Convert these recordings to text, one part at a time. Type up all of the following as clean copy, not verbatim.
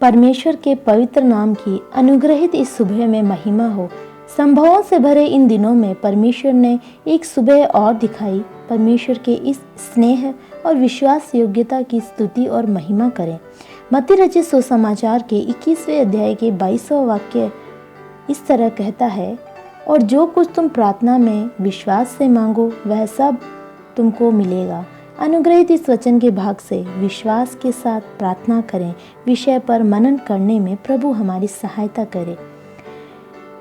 परमेश्वर के पवित्र नाम की अनुग्रहित इस सुबह में महिमा हो। संभवों से भरे इन दिनों में परमेश्वर ने एक सुबह और दिखाई। परमेश्वर के इस स्नेह और विश्वास योग्यता की स्तुति और महिमा करें। मत्ती रचित सुसमाचार के 21वें अध्याय के 22वां वाक्य इस तरह कहता है, और जो कुछ तुम प्रार्थना में विश्वास से मांगो वह सब तुमको मिलेगा। अनुग्रहित इस वचन के भाग से विश्वास के साथ प्रार्थना करें विषय पर मनन करने में प्रभु हमारी सहायता करे।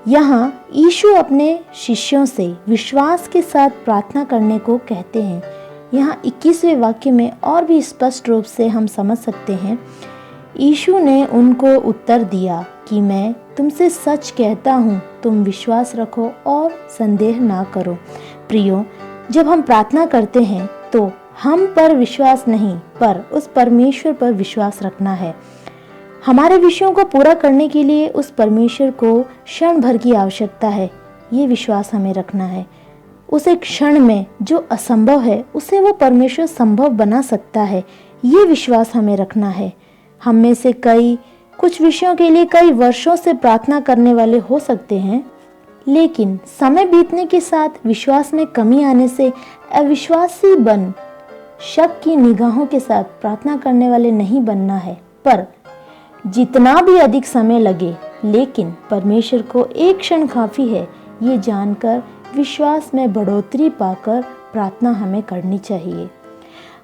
यहाँ यीशु अपने शिष्यों से विश्वास के साथ प्रार्थना करने को कहते हैं। यहाँ 21वें वाक्य में और भी स्पष्ट रूप से हम समझ सकते हैं। यीशु ने उनको उत्तर दिया कि मैं तुमसे सच कहता हूँ, तुम विश्वास रखो और संदेह ना करो। प्रियो, जब हम प्रार्थना करते हैं तो हम पर विश्वास नहीं पर उस परमेश्वर पर विश्वास रखना है। हमारे विषयों को पूरा करने के लिए उस परमेश्वर को क्षण भर की आवश्यकता है। ये विश्वास हमें रखना है। उस एक क्षण में जो असंभव है उसे वो परमेश्वर संभव बना सकता है। ये विश्वास हमें रखना है। हम में से कई कुछ विषयों के लिए कई वर्षों से प्रार्थना करने वाले हो सकते हैं, लेकिन समय बीतने के साथ विश्वास में कमी आने से अविश्वासी बन शक की निगाहों के साथ प्रार्थना करने वाले नहीं बनना है। पर जितना भी अधिक समय लगे, लेकिन परमेश्वर को एक क्षण काफी है, ये जानकर विश्वास में बढ़ोतरी पाकर प्रार्थना हमें करनी चाहिए।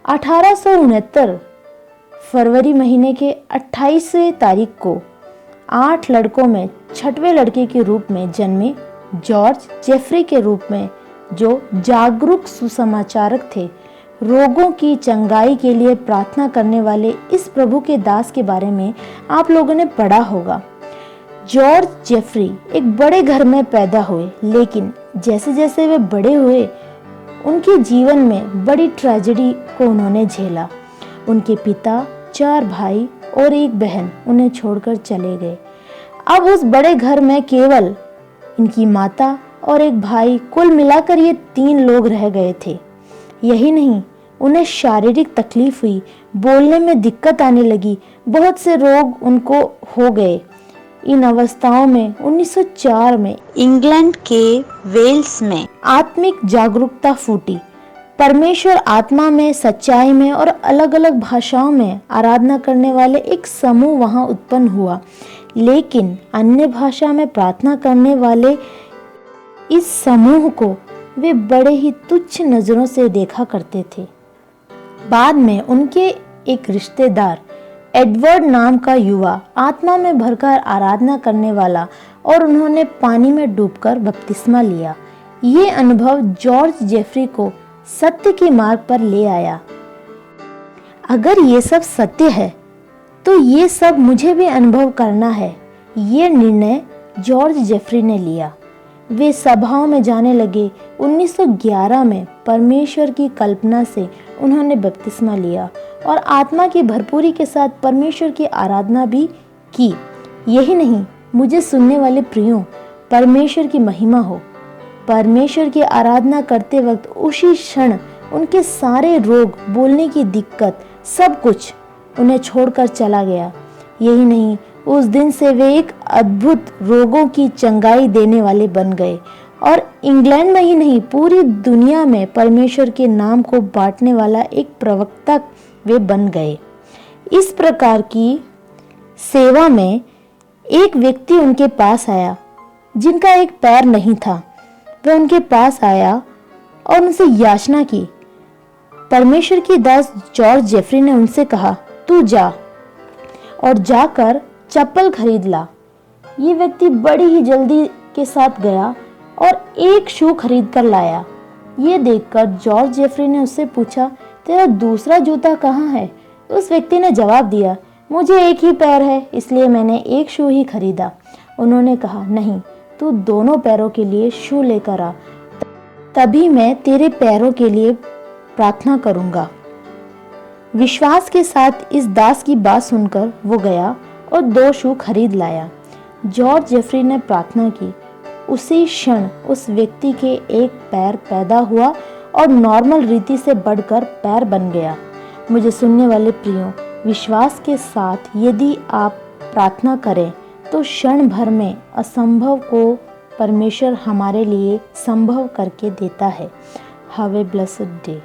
1869 फरवरी महीने के 28वें तारीख को 8 लड़कों में 6वें लड़के के रूप में जन्मे जॉर्ज जेफरी के रूप में, जो जागरूक सुसमाचारक थे, रोगों की चंगाई के लिए प्रार्थना करने वाले इस प्रभु के दास के बारे में आप लोगों ने पढ़ा होगा। जॉर्ज जेफरी एक बड़े घर में पैदा हुए, लेकिन जैसे जैसे वे बड़े हुए उनके जीवन में बड़ी ट्रेजेडी को उन्होंने झेला। उनके पिता, 4 भाई और 1 बहन उन्हें छोड़कर चले गए। अब उस बड़े घर में केवल इनकी माता और 1 भाई, कुल मिलाकर ये 3 लोग रह गए थे। यही नहीं, उन्हें शारीरिक तकलीफ हुई, बोलने में दिक्कत आने लगी, बहुत से रोग उनको हो गए। इन अवस्थाओं में 1904 में इंग्लैंड के वेल्स में आत्मिक जागरूकता फूटी। परमेश्वर आत्मा में, सच्चाई में और अलग अलग भाषाओं में आराधना करने वाले एक समूह वहां उत्पन्न हुआ, लेकिन अन्य भाषा में प्रार्थना करने वाले इस समूह को वे बड़े ही तुच्छ नजरों से देखा करते थे। बाद में उनके एक रिश्तेदार एडवर्ड नाम का युवा आत्मा में भरकर आराधना करने वाला, और उन्होंने पानी में डूबकर बपतिस्मा लिया। ये अनुभव जॉर्ज जेफरी को सत्य के मार्ग पर ले आया। अगर ये सब सत्य है तो ये सब मुझे भी अनुभव करना है। ये निर्णय जॉर्ज जेफरी ने लिया। वे सभाओं में जाने लगे। 1911 में परमेश्वर की कल्पना से उन्होंने बपतिस्मा लिया और आत्मा की भरपूरी के साथ परमेश्वर की आराधना भी की। यही नहीं, मुझे सुनने वाले प्रियों, परमेश्वर की महिमा हो। परमेश्वर की आराधना करते वक्त उसी क्षण उनके सारे रोग, बोलने की दिक्कत, सब कुछ उन्हें छोड़कर चला गया। यही नहीं, उस दिन से वे एक अद्भुत रोगों की चंगाई देने वाले बन गए और इंग्लैंड में ही नहीं, पूरी दुनिया में परमेश्वर के नाम को बांटने वाला एक प्रवक्ता वे बन गए। इस प्रकार की सेवा में एक व्यक्ति उनके पास आया जिनका एक पैर नहीं था। वह उनके पास आया और उनसे याचना की। परमेश्वर की दास जॉर्ज जेफरी ने उनसे कहा, तू जा और जाकर चप्पल खरीद ला। ये व्यक्ति बड़ी ही जल्दी के साथ गया और एक शू खरीद कर लाया। ये देखकर जॉर्ज जेफरी ने उससे पूछा, तेरा दूसरा जूता कहाँ है? उस व्यक्ति ने जवाब दिया, मुझे एक ही पैर है, इसलिए मैंने एक शू ही खरीदा। उन्होंने कहा, नहीं, तू दोनों पैरों के लिए शू लेकर आ, तभी मैं तेरे पैरों के लिए प्रार्थना करूंगा। विश्वास के साथ इस दास की बात सुनकर वो गया और 2 शू खरीद लाया। जॉर्ज जेफरी ने प्रार्थना की। उसी क्षण उस व्यक्ति के एक पैर पैदा हुआ और नॉर्मल रीति से बढ़कर पैर बन गया। मुझे सुनने वाले प्रियों, विश्वास के साथ यदि आप प्रार्थना करें तो क्षण भर में असंभव को परमेश्वर हमारे लिए संभव करके देता है। Have a blessed day.